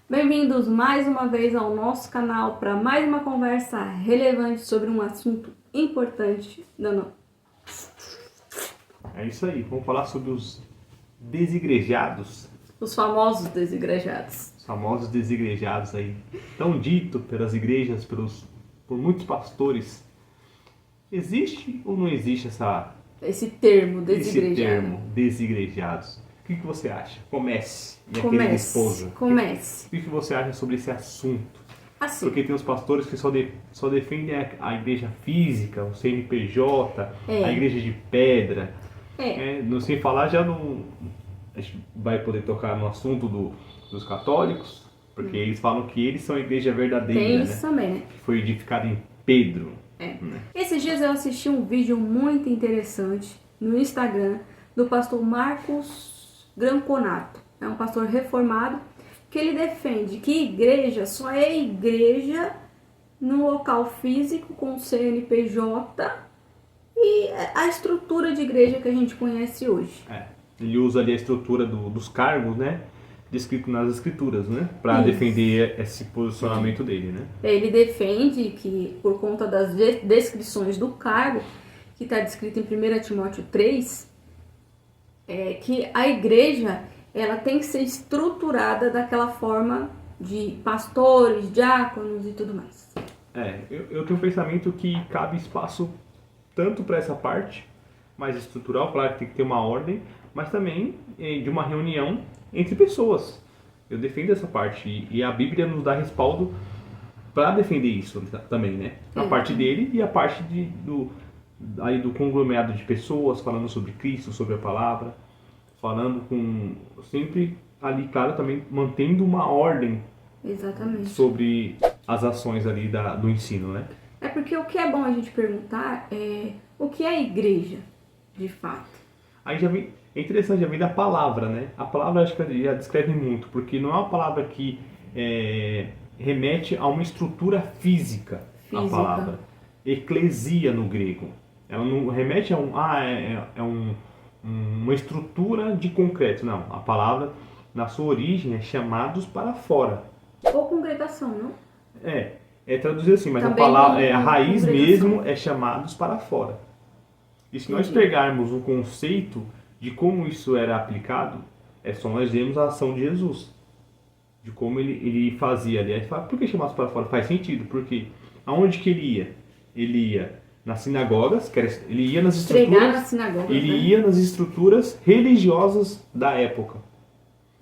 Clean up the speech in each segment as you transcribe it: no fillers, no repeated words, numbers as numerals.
Bem-vindos mais uma vez ao nosso canal para mais uma conversa relevante sobre um assunto importante da noite. É isso aí, vamos falar sobre os desigrejados, Os famosos desigrejados. os famosos desigrejados aí, tão dito pelas igrejas, por muitos pastores. Existe ou não existe Esse termo, esse desigrejado. termo, desigrejados? O que você acha? Comece, minha querida esposa. Comece. O que você acha sobre esse assunto? Assim, Porque tem os pastores que só defendem a igreja física, o CNPJ, a igreja de pedra. Sem falar já no... A gente vai poder tocar no assunto dos católicos, porque eles falam que eles são a igreja verdadeira, tem né? isso também, né? Que foi edificada em Pedro. Né? Esses dias eu assisti um vídeo muito interessante no Instagram do pastor Marcos Granconato. É um pastor reformado que ele defende que igreja só é igreja no local físico com CNPJ e a estrutura de igreja que a gente conhece hoje. Ele usa ali a estrutura dos cargos, né? Descrito nas escrituras, né? Para defender esse posicionamento dele, né? Ele defende que, por conta das descrições do cargo, que está descrito em 1 Timóteo 3, que a igreja ela tem que ser estruturada daquela forma de pastores, diáconos e tudo mais. Eu tenho um pensamento que cabe espaço tanto para essa parte mais estrutural, claro que tem que ter uma ordem, mas também de uma reunião entre pessoas. Eu defendo essa parte e a Bíblia nos dá respaldo para defender isso também, né? A parte dele e a parte do conglomerado de pessoas falando sobre Cristo, sobre a palavra, falando com sempre ali, claro, também mantendo uma ordem. Exatamente. Sobre as ações ali do ensino, né? É porque o que é bom a gente perguntar é o que é a igreja, de fato. Aí é interessante, já vem da palavra, né? A palavra acho que já descreve muito, porque não é uma palavra que remete a uma estrutura física. A palavra. Eclesia no grego. Ela não remete a uma estrutura de concreto. Não, a palavra, na sua origem, é chamados para fora. Ou congregação, não? É traduzir assim, mas também a palavra, a raiz congregação mesmo é chamados para fora. E se nós pegarmos o conceito de como isso era aplicado, é só nós vermos a ação de Jesus. De como ele fazia ali. Aí fala, por que chamados para fora? Faz sentido, porque aonde que ele ia? Ele ia nas sinagogas, ele ia nas estruturas, nas sinagogas, ele ia nas estruturas religiosas da época,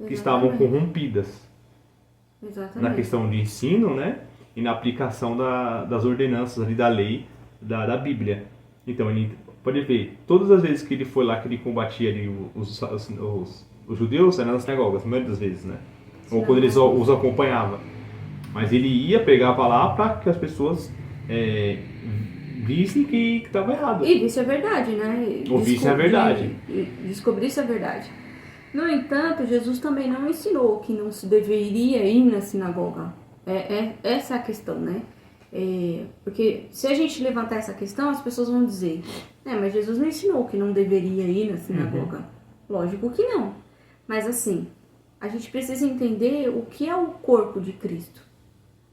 que estavam corrompidas. Exatamente. Na questão de ensino, né? E na aplicação das ordenanças ali da lei da Bíblia. Então, ele pode ver, todas as vezes que ele foi lá, que ele combatia ali os judeus, era nas sinagogas, a maioria das vezes, né? Ou quando ele os acompanhava. Mas ele ia, pegava lá para que as pessoas vissem que estava errado. E visse a verdade, né? Ou vissem a verdade. Descobrisse a verdade. No entanto, Jesus também não ensinou que não se deveria ir na sinagoga. Essa é a questão, né? Porque se a gente levantar essa questão, as pessoas vão dizer, mas Jesus não ensinou que não deveria ir na sinagoga. Lógico que não. Mas assim, a gente precisa entender o que é o corpo de Cristo.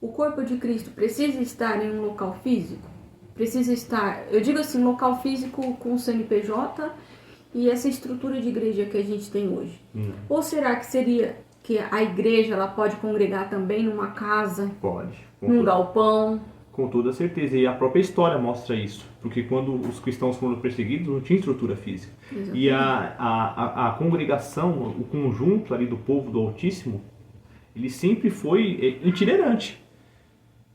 O corpo de Cristo precisa estar em um local físico? Precisa estar, eu digo assim, local físico com CNPJ e essa estrutura de igreja que a gente tem hoje. Ou será que seria que a igreja ela pode congregar também numa casa? Pode. Num galpão? Com toda certeza. E a própria história mostra isso. Porque quando os cristãos foram perseguidos, não tinha estrutura física. Exatamente. E a congregação, o conjunto ali do povo do Altíssimo, ele sempre foi itinerante.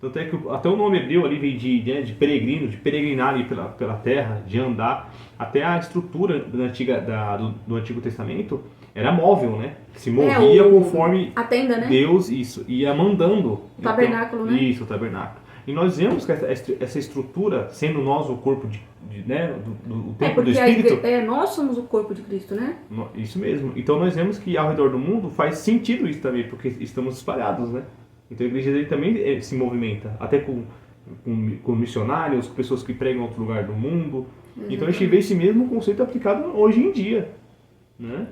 Tanto é que até o nome hebreu ali vem de peregrino, de peregrinar ali pela terra, de andar. Até a estrutura do Antigo Testamento era móvel, né? Que se movia conforme a tenda, né? Deus ia mandando. O tabernáculo, né? Isso, o tabernáculo. E nós vemos que essa estrutura, sendo nós o corpo do templo do Espírito... nós somos o corpo de Cristo, né? Isso mesmo. Então nós vemos que ao redor do mundo faz sentido isso também, porque estamos espalhados, né? Então a igreja dele também se movimenta, até com missionários, com pessoas que pregam em outro lugar do mundo. Então a gente vê esse mesmo conceito aplicado hoje em dia, né?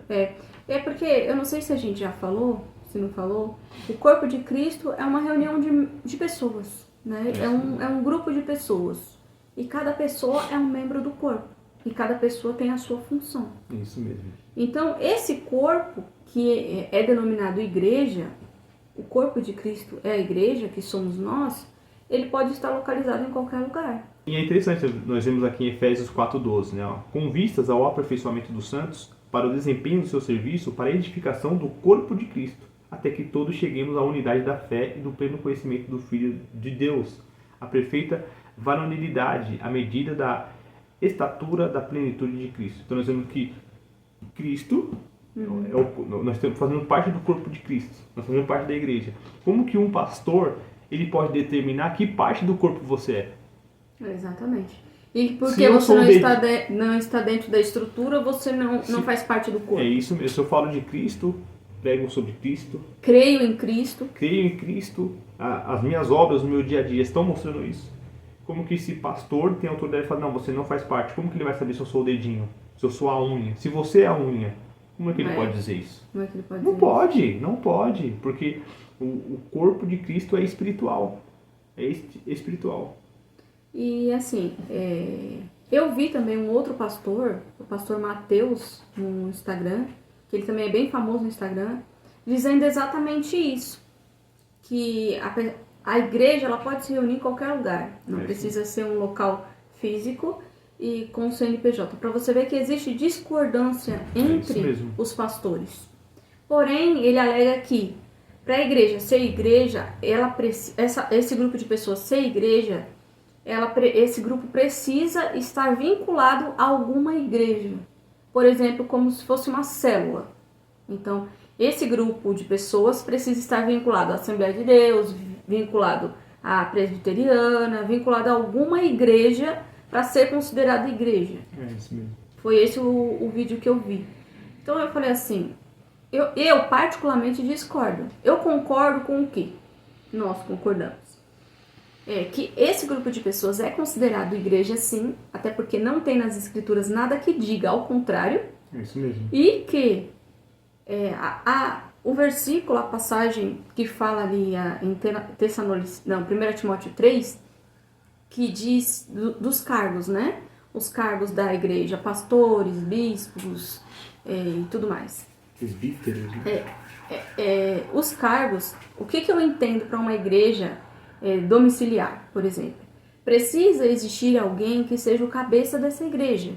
É porque, eu não sei se a gente já falou, se Faustino falou, o corpo de Cristo é uma reunião de pessoas, né? É um grupo de pessoas. E cada pessoa é um membro do corpo. E cada pessoa tem a sua função. Isso mesmo. Então, esse corpo, que é denominado igreja, o corpo de Cristo é a igreja, que somos nós, ele pode estar localizado em qualquer lugar. E é interessante, nós vemos aqui em Efésios 4:12, né? Com vistas ao aperfeiçoamento dos santos, para o desempenho do seu serviço, para a edificação do corpo de Cristo, até que todos cheguemos à unidade da fé e do pleno conhecimento do Filho de Deus, a perfeita varonilidade, à medida da estatura da plenitude de Cristo. Então nós vemos que Cristo, nós estamos fazendo parte do corpo de Cristo, nós fazemos parte da igreja. Como que um pastor, ele pode determinar que parte do corpo você é? Exatamente. E porque você não está dentro da estrutura, você não faz parte do corpo. É isso mesmo. Se eu falo de Cristo, prego sobre Cristo. Creio em Cristo. Creio em Cristo. As minhas obras, o meu dia a dia estão mostrando isso. Como que esse pastor tem autoridade de falar, não, você não faz parte. Como que ele vai saber se eu sou o dedinho? Se eu sou a unha? Se você é a unha, como é que ele pode dizer isso? Como é que ele pode não dizer pode, isso? Não pode. Porque o corpo de Cristo é espiritual. É espiritual. E assim, eu vi também um outro pastor, o pastor Mateus, no Instagram, que ele também é bem famoso no Instagram, dizendo exatamente isso. Que a igreja ela pode se reunir em qualquer lugar. Não precisa ser um local físico e com CNPJ. Para você ver que existe discordância entre os pastores. Porém, ele alega que para a igreja ser igreja, esse grupo de pessoas ser igreja, esse grupo precisa estar vinculado a alguma igreja. Por exemplo, como se fosse uma célula. Então, esse grupo de pessoas precisa estar vinculado à Assembleia de Deus, vinculado à Presbiteriana, vinculado a alguma igreja para ser considerado igreja. É isso mesmo. Foi esse o vídeo que eu vi. Então eu falei assim, eu particularmente discordo. Eu concordo com o que nós concordamos. Que esse grupo de pessoas é considerado igreja sim, até porque não tem nas escrituras nada que diga ao contrário. É isso mesmo. E que o versículo, a passagem que fala ali em 1 Timóteo 3, que diz dos cargos, né? Os cargos da igreja, pastores, bispos e tudo mais. Presbíteros, né? Os cargos, o que eu entendo para uma igreja domiciliar, por exemplo? Precisa existir alguém que seja o cabeça dessa igreja.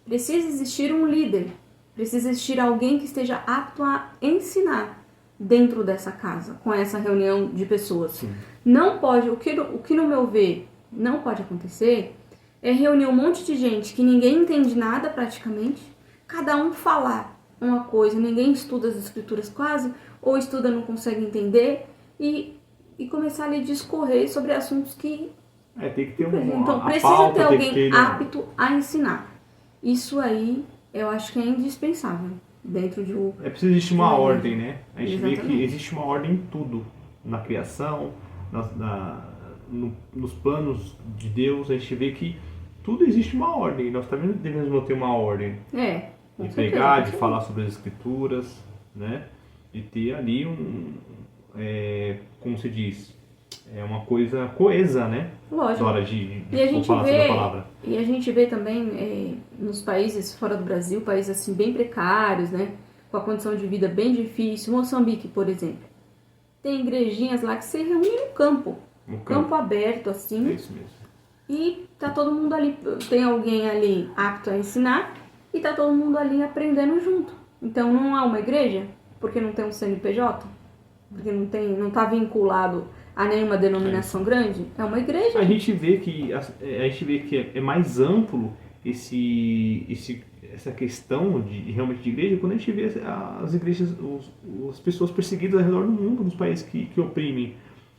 Precisa existir um líder. Precisa existir alguém que esteja apto a ensinar dentro dessa casa, com essa reunião de pessoas. Sim. Não pode, o que no meu ver não pode acontecer, é reunir um monte de gente que ninguém entende nada praticamente, cada um falar uma coisa, ninguém estuda as escrituras quase, ou estuda não consegue entender, e começar ali a discorrer sobre assuntos que... tem que ter Então precisa ter alguém apto a ensinar. Isso aí eu acho que é indispensável dentro de um... preciso existir uma ordem, né? A gente Exatamente. vê que existe uma ordem em tudo. Na criação, nos planos de Deus, a gente vê que tudo existe uma ordem. Nós também devemos manter uma ordem. De pregar, de falar sobre as escrituras, né? De ter ali como se diz, uma coisa coesa, né? Lógico. Na hora de E a gente falar sobre a palavra. E a gente vê também nos países fora do Brasil, países assim bem precários, né? Com a condição de vida bem difícil. Moçambique, por exemplo. Tem igrejinhas lá que se reúnem no campo. Campo aberto, assim. É isso mesmo. E tá todo mundo ali, tem alguém ali apto a ensinar e tá todo mundo ali aprendendo junto. Então não é uma igreja, porque não tem um CNPJ, porque não tá vinculado a nenhuma denominação grande, é uma igreja. A gente vê que é mais amplo essa questão realmente de igreja quando a gente vê as igrejas, as pessoas perseguidas ao redor do mundo, nos países que oprimem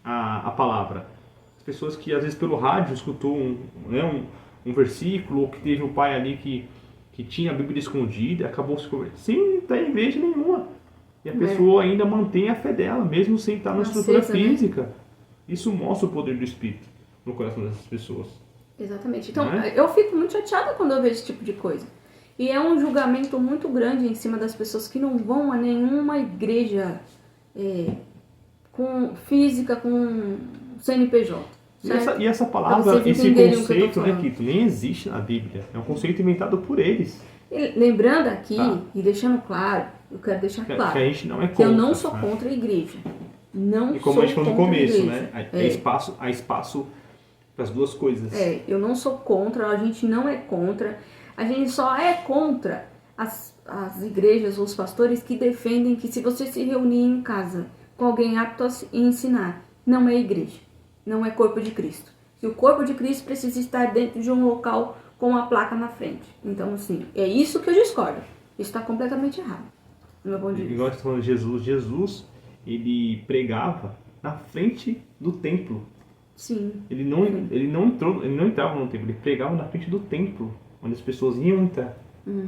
a palavra. As pessoas que às vezes pelo rádio escutou um versículo, ou que teve um pai ali que tinha a Bíblia escondida, acabou se convertendo sem estar em igreja nenhuma. E a pessoa ainda mantém a fé dela, mesmo sem estar na estrutura física. Né? Isso mostra o poder do Espírito no coração dessas pessoas. Exatamente. Então, eu fico muito chateada quando eu vejo esse tipo de coisa. E é um julgamento muito grande em cima das pessoas que não vão a nenhuma igreja com física, com CNPJ. E essa Pra palavra, vocês esse entenderem o que eu tô conceito, né, falando. Kito, nem existe na Bíblia. É um conceito inventado por eles. E lembrando aqui, Tá. e deixando claro, eu quero deixar Que claro, a gente não é que contra. eu não sou né? contra a igreja. Não E como sou a gente falou no contra a começo, igreja. né? Há espaço para as duas coisas. Eu não sou contra, a gente não é contra. A gente só é contra as igrejas ou os pastores que defendem que se você se reunir em casa com alguém apto a ensinar, não é igreja, não é corpo de Cristo. Que o corpo de Cristo precisa estar dentro de um local com uma placa na frente. Então, assim, é isso que eu discordo. Isso está completamente errado, no meu ponto de vista. Igual você tá falando de Jesus. Jesus, ele pregava na frente do templo. Sim. Ele não entrava no templo, ele pregava na frente do templo, onde as pessoas iam entrar.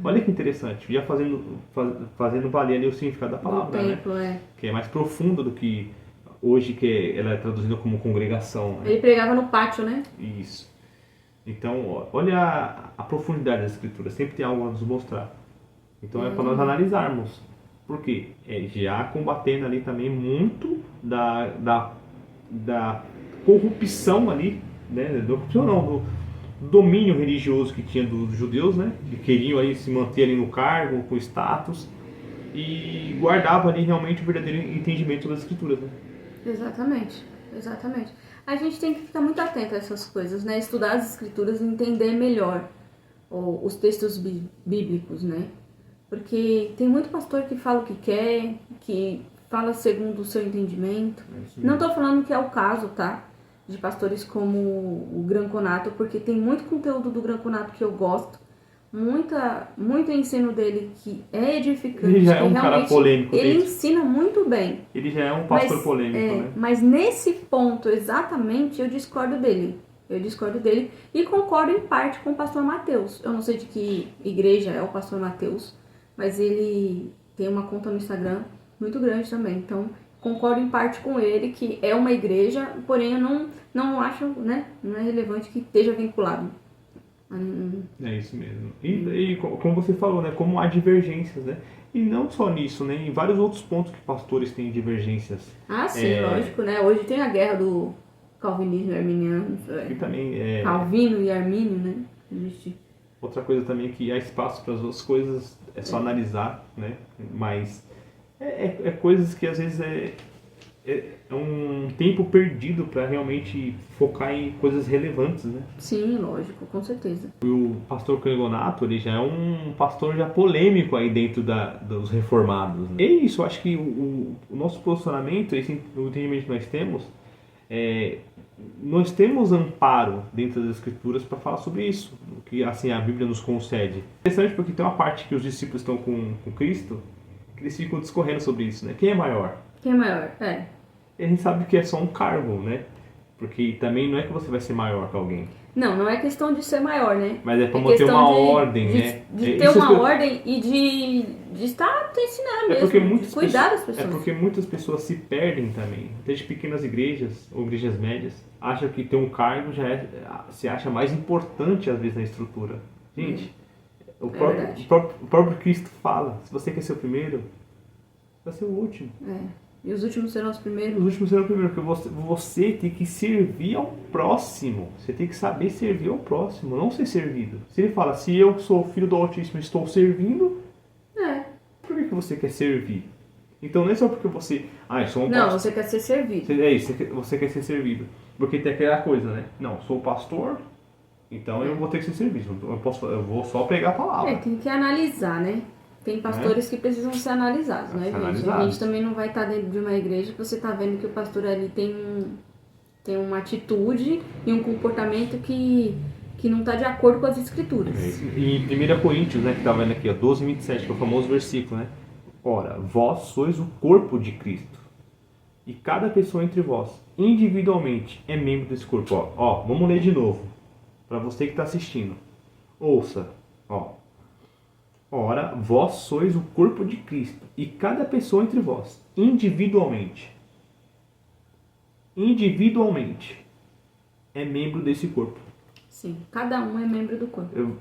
Olha que interessante, já fazendo valer ali o significado da palavra, No templo, né? Que é mais profundo do que hoje, que ela é traduzida como congregação. Né? Ele pregava no pátio, né? Isso. Então, olha a profundidade da escritura, sempre tem algo a nos mostrar. Então é para nós analisarmos. Por quê? Já combatendo ali também muito da corrupção ali, né? Corrupção não, do domínio religioso que tinha dos judeus, né? Que queriam aí se manter ali no cargo, com status, e guardava ali realmente o verdadeiro entendimento das escrituras, né? Exatamente, exatamente. A gente tem que ficar muito atento a essas coisas, né? Estudar as escrituras e entender melhor os textos bíblicos, né? Porque tem muito pastor que fala o que quer, que fala segundo o seu entendimento. Não estou falando que é o caso, tá? De pastores como o Granconato, porque tem muito conteúdo do Granconato que eu gosto. Muito ensino dele que é edificante. Ele já é um que cara realmente polêmico. Ele ensina muito bem. Ele já é um pastor polêmico, né? Mas nesse ponto exatamente eu discordo dele. E concordo em parte com o pastor Mateus. Eu não sei de que igreja é o pastor Mateus, mas ele tem uma conta no Instagram muito grande também. Então, concordo em parte com ele que é uma igreja, porém eu não acho, né? Não é relevante que esteja vinculado. É isso mesmo. E como você falou, né? Como há divergências, né? E não só nisso, né? Em vários outros pontos que pastores têm divergências. Ah, sim, lógico, né? Hoje tem a guerra do calvinismo e arminiano. E também Calvino e Armínio, né? Existe. Outra coisa também que há espaço para as outras coisas, é só analisar, né? Mas é coisas que às vezes é um tempo perdido para realmente focar em coisas relevantes, né? Sim, lógico, com certeza. O pastor Clegonato, ele já é um pastor já polêmico aí dentro dos reformados. Né? E isso, eu acho que o nosso posicionamento, o entendimento que nós temos amparo dentro das escrituras para falar sobre isso, o que assim a Bíblia nos concede. É interessante porque tem uma parte que os discípulos estão com Cristo, que eles ficam discorrendo sobre isso, né? Quem é maior? Quem é maior? E a gente sabe que é só um cargo, né? Porque também não é que você vai ser maior que alguém. Não é questão de ser maior, né? Mas é para manter uma ordem, né? De ter isso uma ordem e de estar ensinando mesmo, de cuidar das pessoas. É porque muitas pessoas se perdem também. Desde pequenas igrejas ou igrejas médias, acham que ter um cargo se acha mais importante às vezes na estrutura. Gente, o próprio Cristo fala, se você quer ser o primeiro, vai ser o último. E os últimos serão os primeiros? Os últimos serão os primeiros, porque você tem que servir ao próximo. Você tem que saber servir ao próximo, não ser servido. Se ele fala, se eu sou filho do Altíssimo e estou servindo, por que você quer servir? Então não é só porque você... eu sou um pastor. Não, você quer ser servido. É isso, você quer ser servido. Porque tem aquela coisa, né? Não, sou pastor, então eu vou ter que ser servido. Eu vou só pregar a palavra. Tem que analisar, né? Tem pastores que precisam ser analisados, né, gente? A gente também não vai estar dentro de uma igreja que você está vendo que o pastor ali tem uma atitude e um comportamento que não está de acordo com as escrituras. E em 1 Coríntios, né, que está vendo aqui, 12:27, que é o famoso versículo, né? Ora, vós sois o corpo de Cristo, e cada pessoa entre vós, individualmente, é membro desse corpo. Vamos ler de novo, para você que está assistindo. Ouça, Ora, vós sois o corpo de Cristo, e cada pessoa entre vós, individualmente, é membro desse corpo. Sim, cada um é membro do corpo.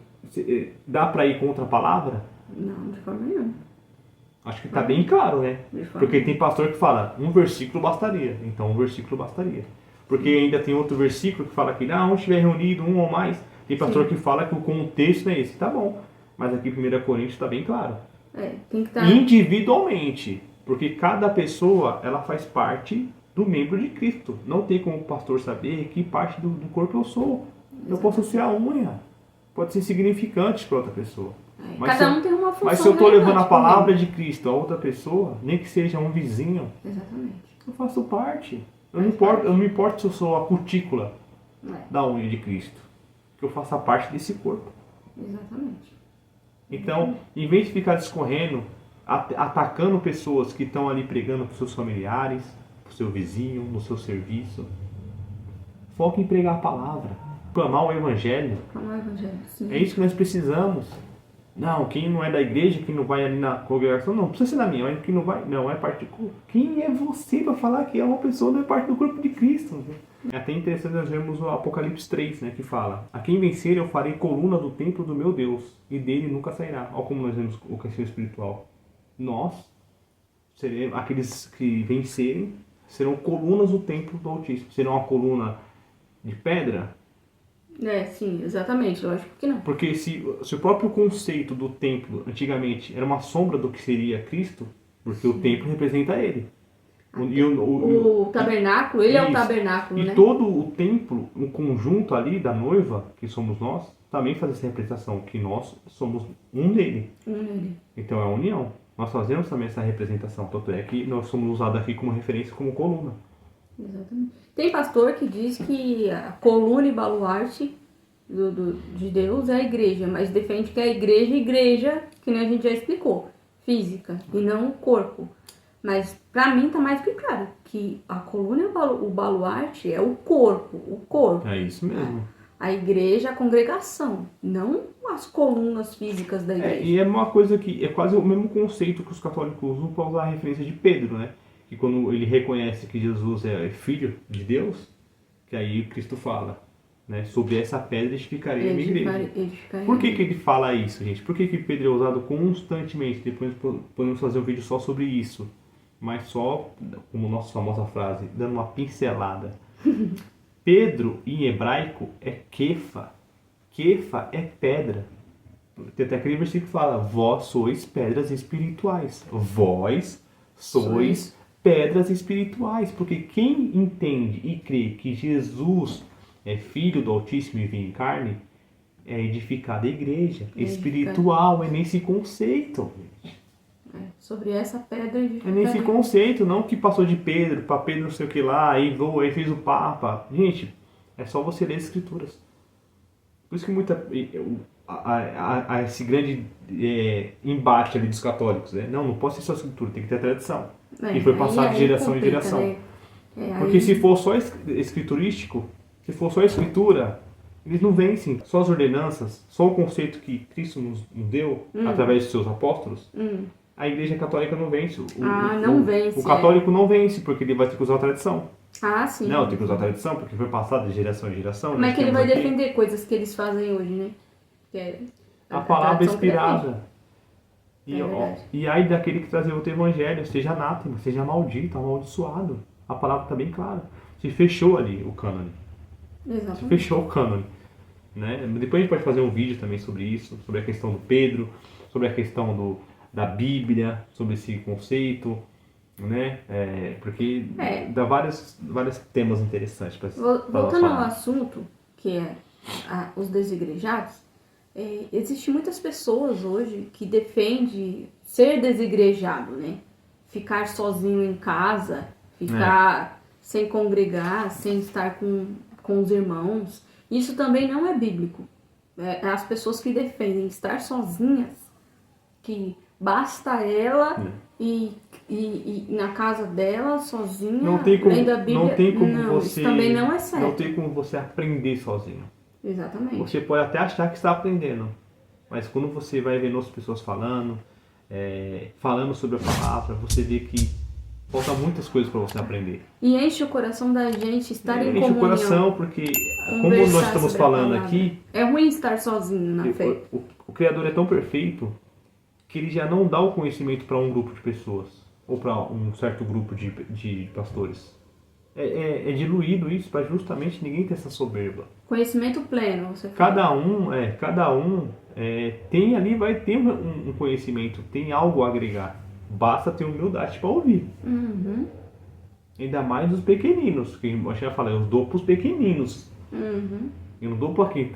Dá para ir contra a palavra? Não, de forma nenhuma. Acho que tá bem claro, né? De forma Porque tem pastor que fala, um versículo bastaria. Então, um versículo bastaria. Porque ainda tem outro versículo que fala que, onde estiver reunido um ou mais. Tem pastor Sim. que fala que o contexto é esse. Tá bom. Mas aqui em 1 Coríntios está bem claro. Tem que estar... Individualmente. Porque cada pessoa, ela faz parte do membro de Cristo. Não tem como o pastor saber que parte do corpo eu sou. Eu posso ser a unha. Pode ser insignificante para outra pessoa. Cada um tem uma função. Mas se eu estou levando a relevante palavra comigo. de Cristo a outra pessoa, nem que seja um vizinho, Exatamente. eu faço parte. Eu não me importo se eu sou a cutícula da unha de Cristo. Que eu faça parte desse corpo. Exatamente. Então, em vez de ficar discorrendo, atacando pessoas que estão ali pregando para os seus familiares, para o seu vizinho, no seu serviço, foque em pregar a palavra, clamar o evangelho. Clamar o evangelho, sim. É isso que nós precisamos. Não, quem não é da igreja, quem não vai ali na congregação, não precisa ser da minha, mas quem não vai, não é parte do corpo. Quem é você para falar que é uma pessoa não é parte do corpo de Cristo? É até interessante nós vermos o Apocalipse 3, né, que fala: a quem vencer eu farei coluna do templo do meu Deus, e dele nunca sairá. Olha como nós vemos o crescimento espiritual. Nós, seremos, aqueles que vencerem, serão colunas do templo do Altíssimo. Serão uma coluna de pedra? Sim, exatamente, lógico que não. Porque se o próprio conceito do templo, antigamente, era uma sombra do que seria Cristo, porque o templo representa ele. O tabernáculo, ele é o isso. tabernáculo, né? E todo o templo, o conjunto ali da noiva, que somos nós, também faz essa representação, que nós somos um nele. Então é a união. Nós fazemos também essa representação, tanto é que nós somos usados aqui como referência, como coluna. Exatamente. Tem pastor que diz que a coluna e baluarte de Deus é a igreja, mas defende que a igreja, que nem a gente já explicou, física, e não o corpo. Mas pra mim tá mais que claro que a coluna e o baluarte é o corpo. É isso mesmo. A igreja, a congregação, não as colunas físicas da igreja. E é uma coisa que é quase o mesmo conceito que os católicos usam para usar a referência de Pedro, né? Que quando ele reconhece que Jesus é filho de Deus, que aí Cristo fala, né? Sobre essa pedra edificarei a minha igreja. Por que ele fala isso, gente? Por que Pedro é usado constantemente? Depois podemos fazer um vídeo só sobre isso. Mas só, como nossa famosa frase, dando uma pincelada. Pedro, em hebraico, é Kefa. Kefa é pedra. Tem até aquele versículo que fala: vós sois pedras espirituais. Vós sois pedras espirituais. Porque quem entende e crê que Jesus é filho do Altíssimo e vem em carne, é edificada a igreja. Espiritual, é nesse conceito. Sobre essa pedra é nesse conceito, não que passou de Pedro para Pedro não sei o que lá, aí fez o Papa. Gente, é só você ler as escrituras. Por isso que esse grande embate ali dos católicos, né? Não pode ser só escritura, tem que ter a tradição. E foi passado de geração em geração. Né? Porque se for só escriturístico, se for só escritura, eles não vencem. Só as ordenanças, só o conceito que Cristo nos deu através de seus apóstolos. A igreja católica não vence. Não vence. O católico não vence, porque ele vai ter que usar a tradição. Sim. Não, tem que usar a tradição, porque foi passado de geração em geração. Como é que ele vai defender coisas que eles fazem hoje, né? Que é a palavra inspirada. E aí daquele que trazer outro evangelho, seja anátema, seja maldito, amaldiçoado. A palavra está bem clara. Se fechou ali o cânone. Exatamente. Se fechou o cânone. Né? Depois a gente pode fazer um vídeo também sobre isso, sobre a questão do Pedro, sobre a questão da Bíblia, sobre esse conceito, né? Porque dá vários temas interessantes para voltando ao assunto, que é os desigrejados, existem muitas pessoas hoje que defendem ser desigrejado, né? Ficar sozinho em casa, ficar sem congregar, sem estar com os irmãos. Isso também não é bíblico. As pessoas que defendem estar sozinhas, que basta ela e na casa dela, sozinha, não tem como, lendo a Bíblia. Não tem como isso também não é certo. Não tem como você aprender sozinho. Exatamente. Você pode até achar que está aprendendo, mas quando você vai vendo outras pessoas falando sobre a palavra, você vê que falta muitas coisas para você aprender. E enche o coração da gente estar em comunhão. Enche o coração, porque como nós estamos falando aqui... É ruim estar sozinho na fé. O Criador é tão perfeito que ele já não dá o conhecimento para um grupo de pessoas, ou para um certo grupo de pastores. É diluído isso para justamente ninguém ter essa soberba. Conhecimento pleno, você fala. Cada um tem ali, vai ter um conhecimento, tem algo a agregar. Basta ter humildade para ouvir. Uhum. Ainda mais os pequeninos, que eu já falei, eu dou para os pequeninos. Uhum. Eu não dou para quem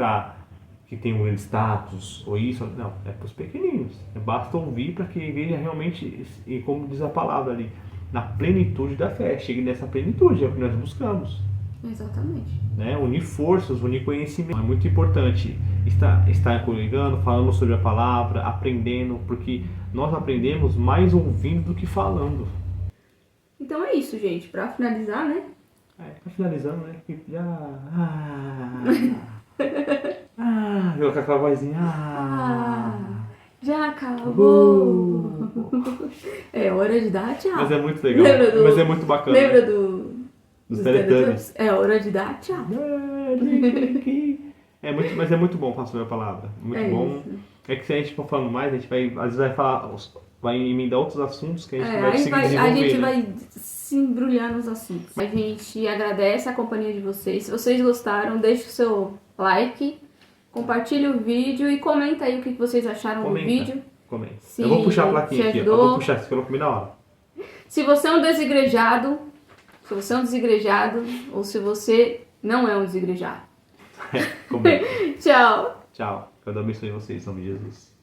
que tem um grande status, ou isso, não, é para os pequeninos. Basta ouvir para que veja realmente, e como diz a palavra ali, na plenitude da fé. Chegue nessa plenitude, é o que nós buscamos. Exatamente. Né? Unir forças, unir conhecimento. É muito importante estar congregando, falando sobre a palavra, aprendendo, porque nós aprendemos mais ouvindo do que falando. Então é isso, gente. Pra finalizar, né? Tá finalizando, né? Eu com aquela vozinha. Já acabou. É hora de dar tchau. Mas é muito legal. Mas é muito bacana. Lembra dos Teletubbies? É hora de dar tchau. Mas é muito bom falar sobre a palavra. Muito bom. Isso. É que se a gente for falando mais, a gente às vezes vai falar, vai emendar outros assuntos que a gente vai conseguir desenvolver. A gente vai se embrulhar nos assuntos. A gente agradece a companhia de vocês. Se vocês gostaram, deixe o seu like, compartilhe o vídeo e comenta aí o que vocês acharam do vídeo. Comenta. Eu vou puxar a plaquinha aqui. Eu vou puxar, você falou comigo na hora. Se você é um desigrejado, ou se você não é um desigrejado. Comenta. Tchau. Tchau. Que Deus abençoe vocês, em nome de Jesus.